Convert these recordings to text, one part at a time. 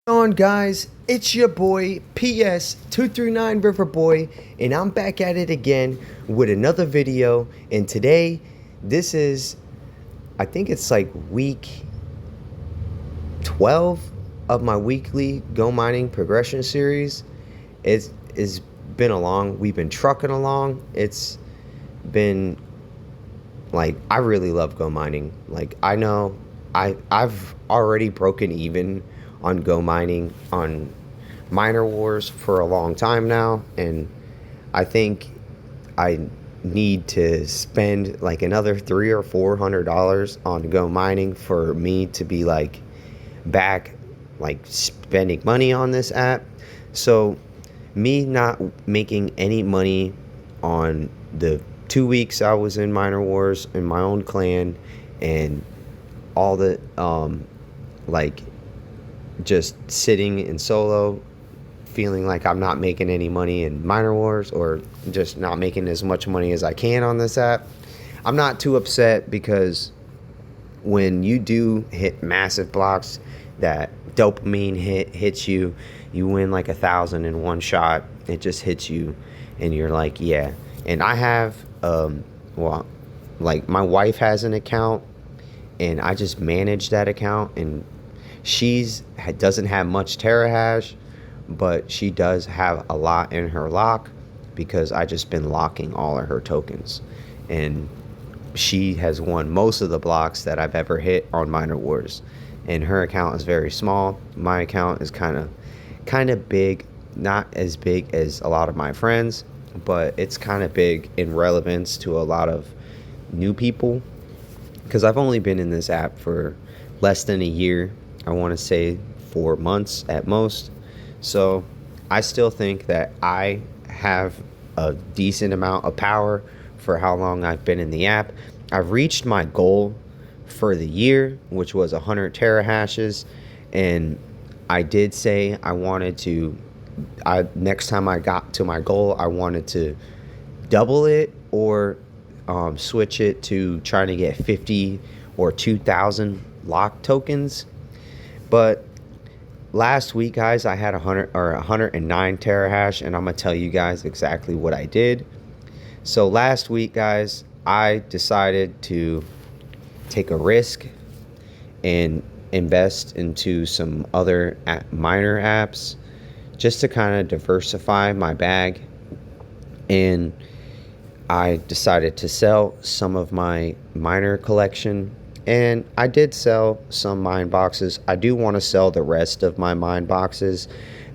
On guys, it's your boy PS239 Riverboy, and I'm back at it again with another video. And today, this is, I think it's like week 12 of my weekly Go Mining progression series. It's been along, we've been trucking along. It's been like, I really love Go Mining. Like, I know I've already broken even on Go Mining on Miner Wars for a long time now, and I think I need to spend like another $300 or $400 on Go Mining for me to be like back, like spending money on this app. So me not making any money on the 2 weeks I was in Miner Wars in my own clan, and all the like just sitting in solo, feeling like I'm not making any money in Miner Wars, or just not making as much money as I can on this app. I'm not too upset, because when you do hit massive blocks, that dopamine hits you. You win like 1,000 in one shot. It just hits you, and you're like, yeah. And I have, well, like my wife has an account, and I just manage that account, and doesn't have much terahash, but she does have a lot in her lock, because I just been locking all of her tokens, and she has won most of the blocks that I've ever hit on Miner Wars. And her account is very small. My account is kind of big, not as big as a lot of my friends, but it's kind of big in relevance to a lot of new people, because I've only been in this app for less than a year. I want to say 4 months at most. So I still think that I have a decent amount of power for how long I've been in the app. I've reached my goal for the year, which was 100 terahashes, and I did say I wanted to, next time I got to my goal, I wanted to double it, or switch it to trying to get 50 or 2,000 lock tokens. But last week, guys, I had 109 terahash, and I'm gonna tell you guys exactly what I did. So last week, guys, I decided to take a risk and invest into some other miner apps, just to kind of diversify my bag. And I decided to sell some of my miner collection, and I did sell some mine boxes. I do want to sell the rest of my mine boxes,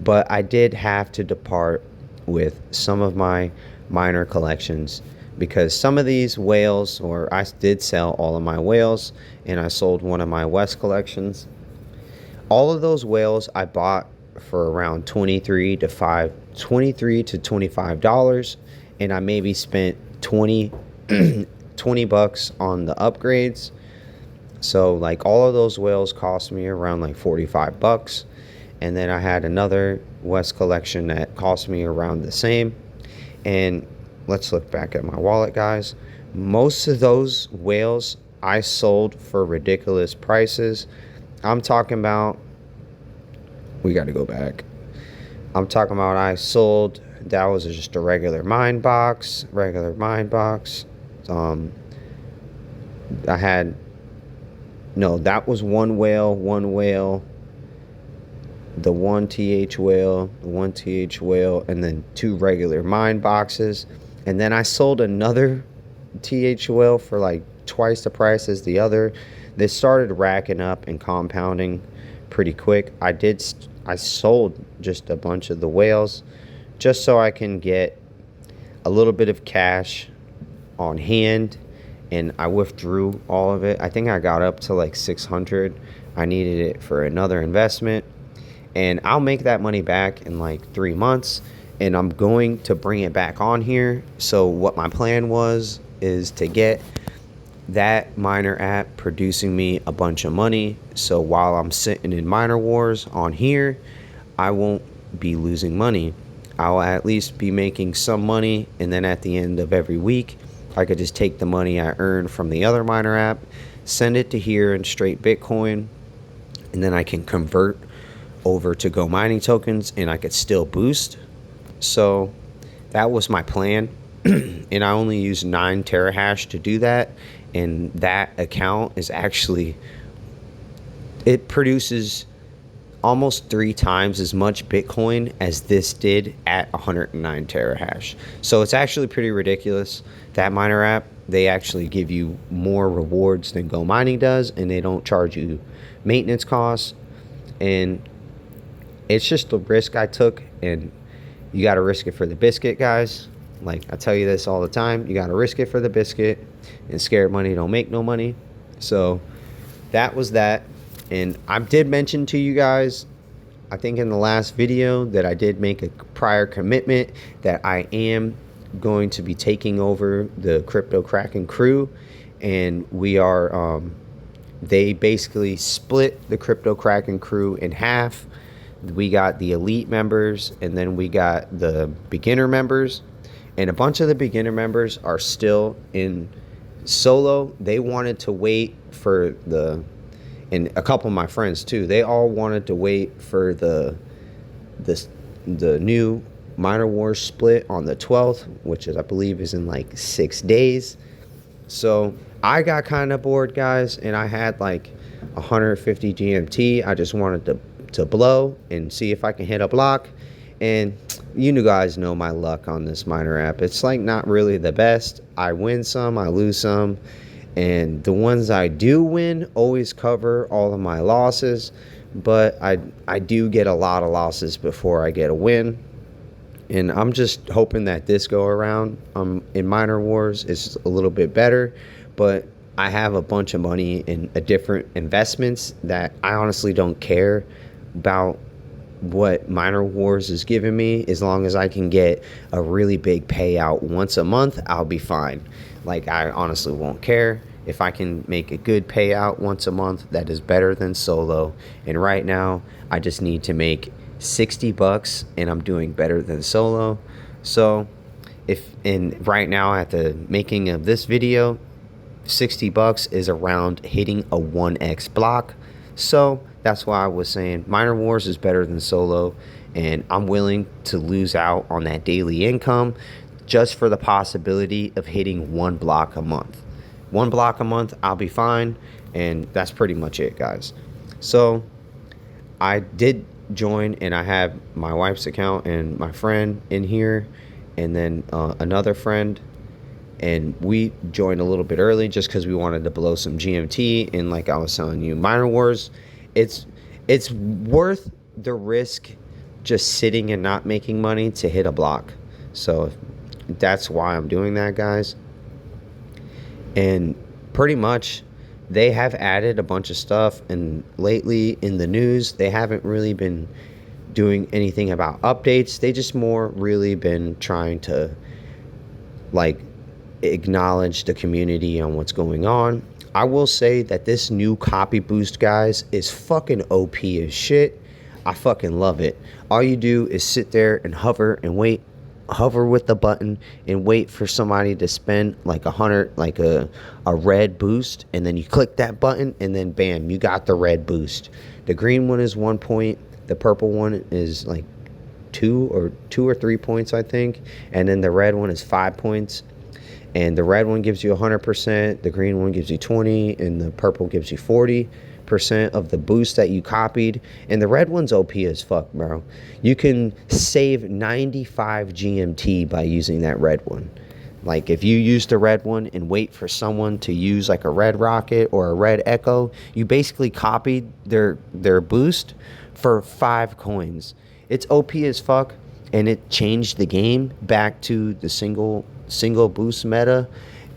but I did have to depart with some of my miner collections, because some of these whales, or I did sell all of my whales, and I sold one of my West collections. All of those whales I bought for around 23 to $25, and I maybe spent 20 bucks on the upgrades. So like all of those whales cost me around like 45 bucks. And then I had another West collection that cost me around the same. And let's look back at my wallet, guys. Most of those whales I sold for ridiculous prices. I'm talking about, we got to go back. I'm talking about I sold, that was just a regular mine box. I had, no, that was one whale, the one TH whale, and then 2 regular mine boxes. And then I sold another TH whale for like twice the price as the other. They started racking up and compounding pretty quick. I sold just a bunch of the whales, just so I can get a little bit of cash on hand, and I withdrew all of it. I think I got up to like 600. I needed it for another investment, and I'll make that money back in like 3 months, and I'm going to bring it back on here. So what my plan was is to get that miner app producing me a bunch of money, so while I'm sitting in Miner Wars on here, I won't be losing money. I'll at least be making some money, and then at the end of every week, I could just take the money I earned from the other miner app, send it to here in straight Bitcoin, and then I can convert over to Go Mining tokens and I could still boost. So that was my plan. And I only used 9 terahash to do that. And that account is actually, it produces almost 3 times as much Bitcoin as this did at 109 terahash. So it's actually pretty ridiculous. That miner app, they actually give you more rewards than Go Mining does, and they don't charge you maintenance costs. And it's just the risk I took, and you got to risk it for the biscuit, guys. Like I tell you this all the time, you got to risk it for the biscuit, and scared money don't make no money. So that was that. And I did mention to you guys, I think in the last video, that I did make a prior commitment that I am going to be taking over the Crypto Kraken crew. And we are, they basically split the Crypto Kraken crew in half. We got the elite members, and then we got the beginner members. And a bunch of the beginner members are still in solo. They wanted to wait for and a couple of my friends too, they all wanted to wait for the new Miner Wars split on the 12th, which is, I believe, is in like 6 days. So I got kind of bored, guys, and I had like 150 GMT. I just wanted to blow and see if I can hit a block. And you guys know my luck on this miner app. It's like not really the best. I win some, I lose some. And the ones I do win always cover all of my losses. But I do get a lot of losses before I get a win. And I'm just hoping that this go around in Miner Wars is a little bit better. But I have a bunch of money in different investments that I honestly don't care about what Miner Wars is giving me. As long as I can get a really big payout once a month, I'll be fine. Like, I honestly won't care. If I can make a good payout once a month, that is better than solo. And right now, I just need to make $60, and I'm doing better than solo. So, right now at the making of this video, $60 is around hitting a 1x block. So that's why I was saying Miner Wars is better than solo, and I'm willing to lose out on that daily income just for the possibility of hitting 1 block a month. 1 block a month, I'll be fine, and that's pretty much it, guys. So I did join, and I have my wife's account and my friend in here, and then another friend. And we joined a little bit early just because we wanted to blow some GMT. And like I was telling you, Miner Wars, it's worth the risk just sitting and not making money to hit a block. So that's why I'm doing that, guys. And pretty much they have added a bunch of stuff. And lately in the news, they haven't really been doing anything about updates. They just more really been trying to like acknowledge the community on what's going on. I will say that this new copy boost, guys, is fucking OP as shit. I fucking love it. All you do is sit there and hover and wait, hover with the button and wait for somebody to spend like 100, like a red boost, and then you click that button and then bam, you got the red boost. The green one is 1 point, the purple one is like 2 or 3 points, I think, and then the red one is 5 points. And the red one gives you 100%, the green one gives you 20, and the purple gives you 40% of the boost that you copied. And the red one's OP as fuck, bro. You can save 95 GMT by using that red one. Like, if you use the red one and wait for someone to use like a red rocket or a red echo, you basically copied their boost for 5 coins. It's OP as fuck, and it changed the game back to the single boost meta.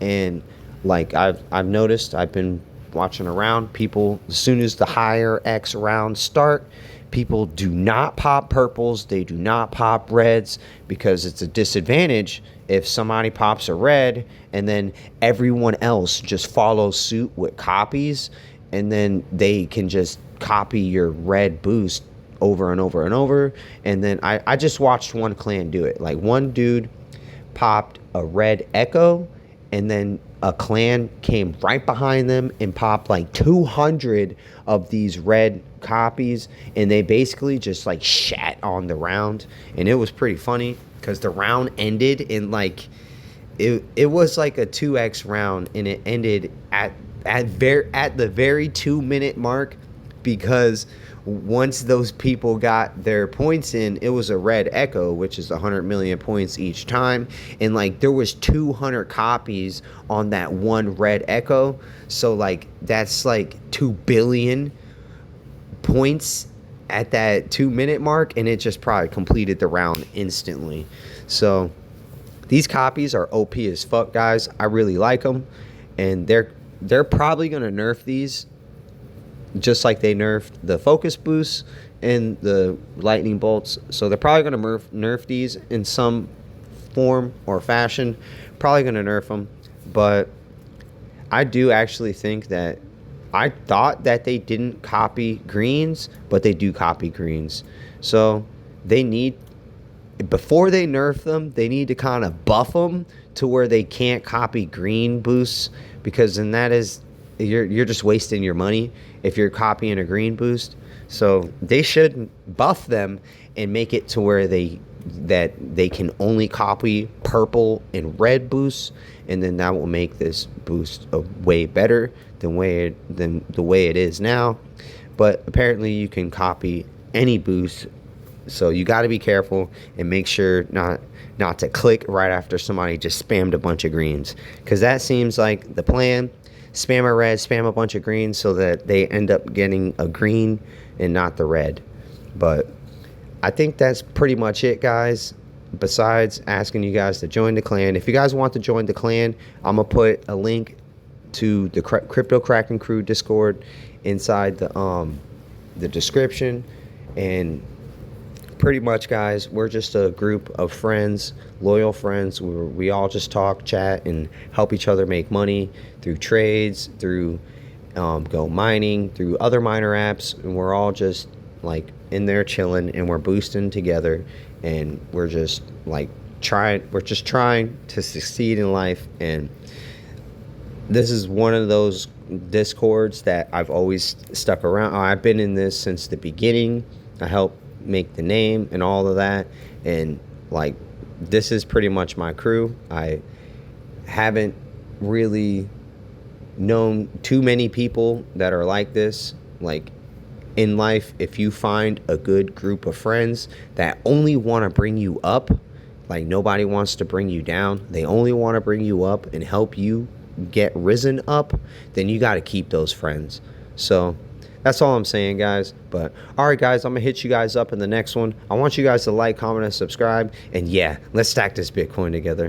And like I've noticed, I've been watching around, people, as soon as the higher X rounds start, people do not pop purples, they do not pop reds, because it's a disadvantage if somebody pops a red and then everyone else just follows suit with copies, and then they can just copy your red boost over and over and over. And then I just watched one clan do it. Like, one dude popped a red echo, and then a clan came right behind them and popped like 200 of these red copies, and they basically just like shat on the round. And it was pretty funny because the round ended in like it was like a 2x round, and it ended at the very 2 minute mark, because once those people got their points in, it was a red echo, which is 100 million points each time, and like there was 200 copies on that one red echo, so like that's like 2 billion points at that 2 minute mark, and it just probably completed the round instantly. So these copies are OP as fuck, guys. I really like them, and they're probably gonna nerf these just like they nerfed the focus boosts and the lightning bolts. So they're probably going to nerf these in some form or fashion. Probably going to nerf them. But I do actually think that I thought that they didn't copy greens, but they do copy greens. So they need, before they nerf them, they need to kind of buff them to where they can't copy green boosts, because then that is, you're just wasting your money if you're copying a green boost. So they should buff them and make it to where they can only copy purple and red boosts, and then that will make this boost way better than the way it is now. But apparently you can copy any boost, so you got to be careful and make sure not to click right after somebody just spammed a bunch of greens, because that seems like the plan. Spam a red, spam a bunch of greens, so that they end up getting a green and not the red. But I think that's pretty much it, guys. Besides asking you guys to join the clan. If you guys want to join the clan, I'm going to put a link to the Crypto Kraken Crew Discord inside the description. And pretty much, guys, we're just a group of friends, loyal friends. We all just talk, chat, and help each other make money through trades, through Go Mining, through other miner apps. And we're all just like in there chilling, and we're boosting together, and we're just like trying to succeed in life. And this is one of those discords that I've always stuck around. I've been in this since the beginning. I helped make the name and all of that, and like this is pretty much my crew. I haven't really known too many people that are like this. Like in life, if you find a good group of friends that only want to bring you up, like nobody wants to bring you down, they only want to bring you up and help you get risen up, then you got to keep those friends. So that's all I'm saying, guys. But all right, guys, I'm gonna hit you guys up in the next one. I want you guys to like, comment, and subscribe, and yeah, let's stack this Bitcoin together.